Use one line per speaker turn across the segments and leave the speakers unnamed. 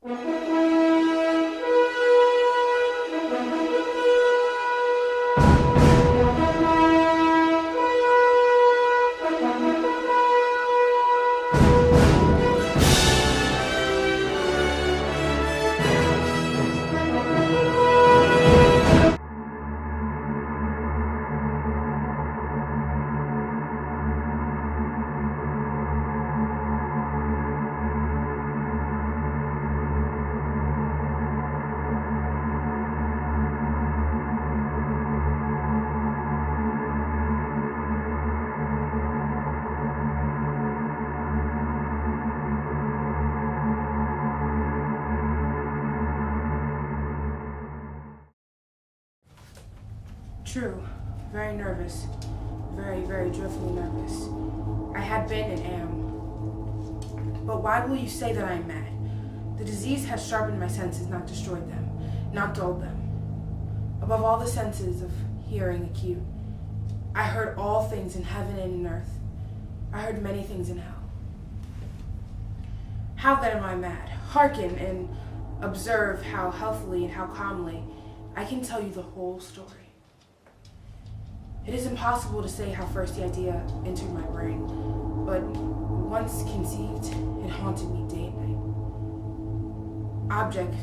True, very nervous, very, very dreadfully nervous. I had been and am. But why will you say that I am mad? The disease has sharpened my senses, not destroyed them, not dulled them. Above all the senses of hearing acute, I heard all things in heaven and in earth. I heard many things in hell. How then am I mad? Hearken and observe how healthily and how calmly I can tell you the whole story. It is impossible to say how first the idea entered my brain, but once conceived, it haunted me day and night. Object,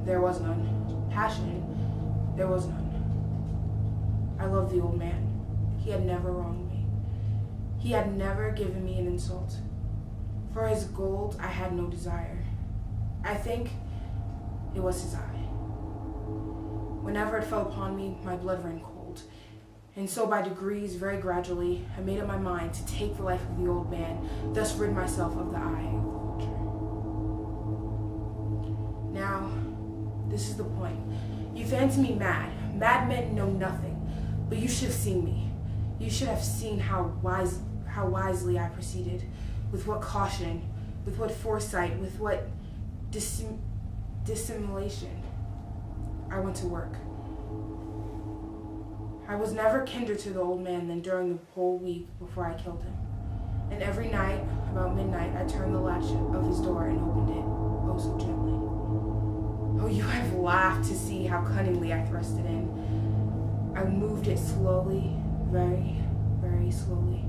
there was none. Passion, there was none. I loved the old man. He had never wronged me. He had never given me an insult. For his gold, I had no desire. I think it was his eye. Whenever it fell upon me, my blood ran cold. And so by degrees, very gradually, I made up my mind to take the life of the old man, thus rid myself of the eye of the vulture. Now, this is the point. You fancy me mad. Madmen know nothing, but you should have seen me. You should have seen how wisely I proceeded, with what caution, with what foresight, with what dissimulation I went to work. I was never kinder to the old man than during the whole week before I killed him. And every night, about midnight, I turned the latch of his door and opened it, oh so gently. Oh, you have laughed to see how cunningly I thrust it in. I moved it slowly, very, very slowly,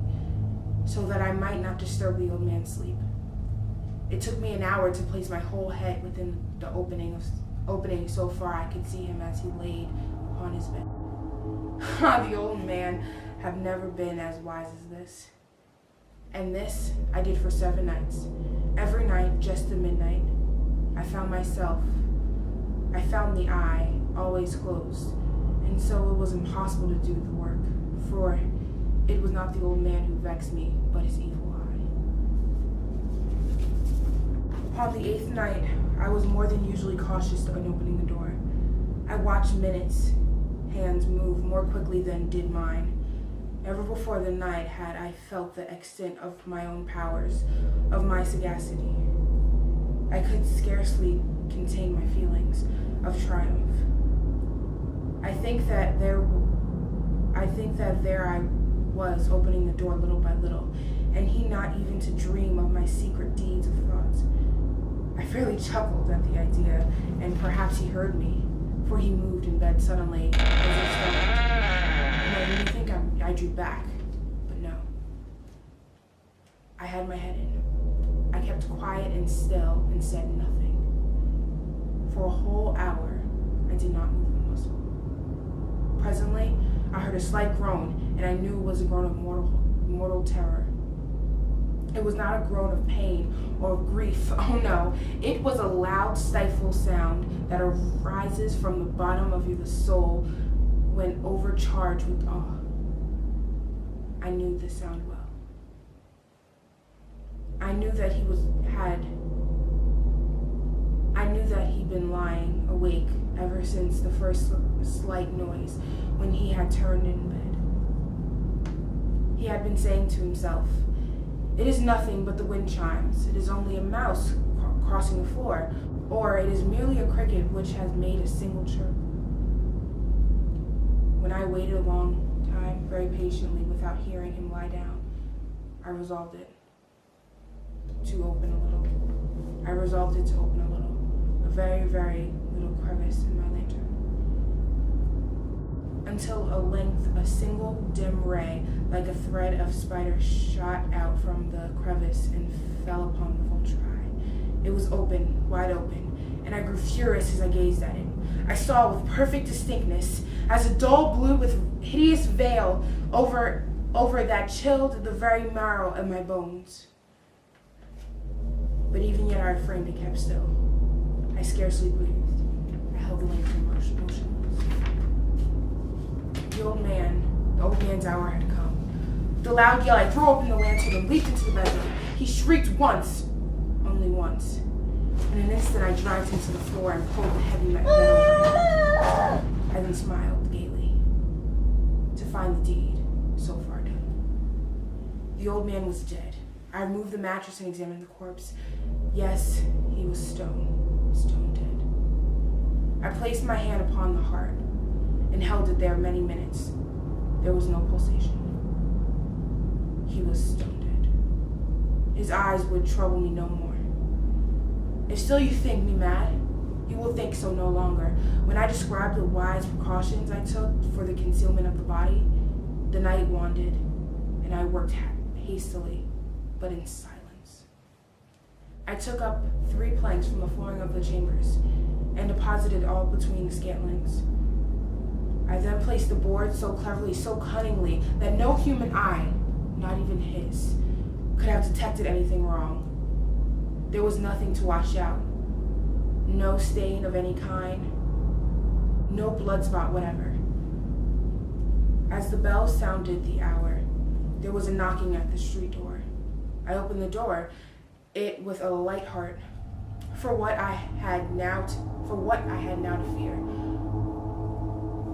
so that I might not disturb the old man's sleep. It took me an hour to place my whole head within the opening so far I could see him as he laid upon his bed. The old man have never been as wise as this. And this I did for 7 nights. Every night, just at midnight, I found the eye always closed, and so it was impossible to do the work, for it was not the old man who vexed me, but his evil eye. Upon the 8th night, I was more than usually cautious in opening the door. I watched minutes, hands move more quickly than did mine. Never before the night had I felt the extent of my own powers, of my sagacity. I could scarcely contain my feelings of triumph. I think that there I was opening the door little by little, and he not even to dream of my secret deeds of thoughts. I fairly chuckled at the idea, and perhaps he heard me, for he moved in bed suddenly, as if startled. And I didn't think I drew back, but no. I had my head in. I kept quiet and still and said nothing. For a whole hour, I did not move a muscle. Presently, I heard a slight groan, and I knew it was a groan of mortal terror. It was not a groan of pain or of grief. Oh no, it was a loud, stifled sound that arises from the bottom of the soul when overcharged with awe. I knew the sound well. I knew that he'd been lying awake ever since the first slight noise when he had turned in bed. He had been saying to himself, "It is nothing but the wind chimes. It is only a mouse crossing the floor, or it is merely a cricket which has made a single chirp." When I waited a long time, very patiently, without hearing him lie down, I resolved it to open a little. A very, very little crevice in my lantern. Until a single dim ray, like a thread of spider, shot out from the crevice and fell upon the vulture eye. It was open, wide open, and I grew furious as I gazed at it. I saw with perfect distinctness, as a dull blue with hideous veil over that chilled the very marrow of my bones. But even yet I refrained and kept still. I scarcely breathed. I held the lantern motionless. The old man's hour had come. With a loud yell, I threw open the lantern and leaped into the bedroom. He shrieked once, only once. In an instant, I dragged him to the floor and pulled the heavy metal over him. I then smiled gaily to find the deed so far done. The old man was dead. I removed the mattress and examined the corpse. Yes, he was stone dead. I placed my hand upon the heart and held it there many minutes. There was no pulsation. He was stone dead. His eyes would trouble me no more. If still you think me mad, you will think so no longer. When I described the wise precautions I took for the concealment of the body, the night wandered, and I worked hastily, but in silence. I took up 3 planks from the flooring of the chambers and deposited all between the scantlings. I then placed the board so cleverly, so cunningly, that no human eye, not even his, could have detected anything wrong. There was nothing to wash out. No stain of any kind. No blood spot whatever. As the bell sounded the hour, there was a knocking at the street door. I opened the door, it with a light heart, for what I had now to fear.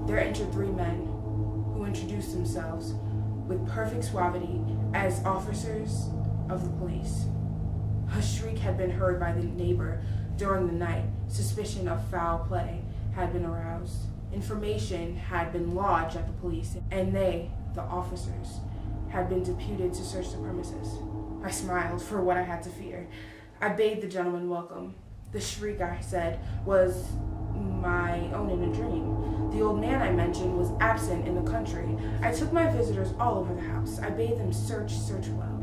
There entered 3 men, who introduced themselves with perfect suavity as officers of the police. A shriek had been heard by the neighbor during the night. Suspicion of foul play had been aroused. Information had been lodged at the police, and they, the officers, had been deputed to search the premises. I smiled for what I had to fear. I bade the gentleman welcome. The shriek, I said, was my own in a dream. The old man I mentioned was absent in the country. I took my visitors all over the house. I bade them search well.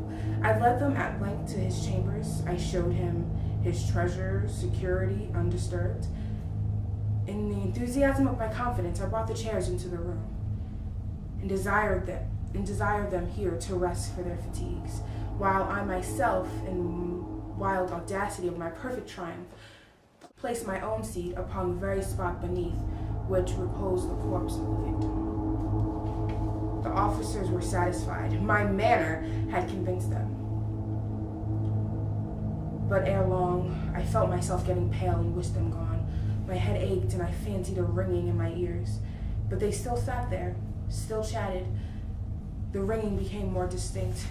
I led them at length to his chambers. I showed him his treasure, security, undisturbed. In the enthusiasm of my confidence, I brought the chairs into the room and desired them here to rest for their fatigues, while I myself, in wild audacity of my perfect triumph, placed my own seat upon the very spot beneath which reposed the corpse of the victim. The officers were satisfied. My manner had convinced them. But ere long, I felt myself getting pale and wished them gone. My head ached, and I fancied a ringing in my ears. But they still sat there, still chatted. The ringing became more distinct.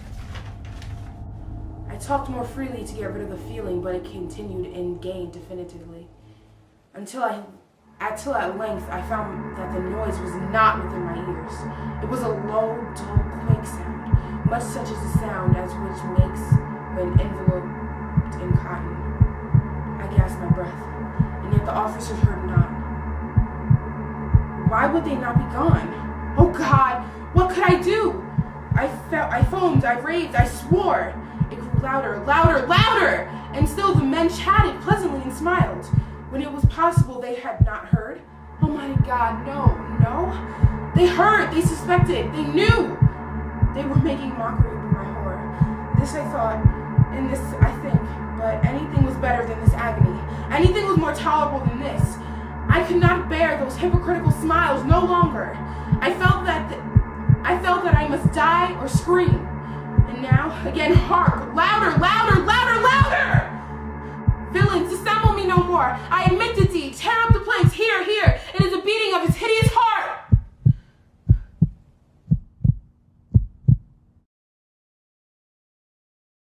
I talked more freely to get rid of the feeling, but it continued and gained definitively. Until at length I found that the noise was not within my ears. It was a low, dull, quick sound, much such as the sound as which makes when enveloped in cotton. I gasped my breath, and yet the officers heard not. Why would they not be gone? Oh God, what could I do? I foamed, I raved, I swore. It grew louder, louder, louder! And still the men chatted pleasantly and smiled. When it was possible they had not heard. Oh my God, no. They heard, they suspected, they knew. They were making mockery of my horror. This I thought, and this I think, but anything was better than this agony. Anything was more tolerable than this. I could not bear those hypocritical smiles no longer. I felt that I must die or scream. And now, again, hark, louder, louder, louder, louder! Villains, dissemble me no more. I admit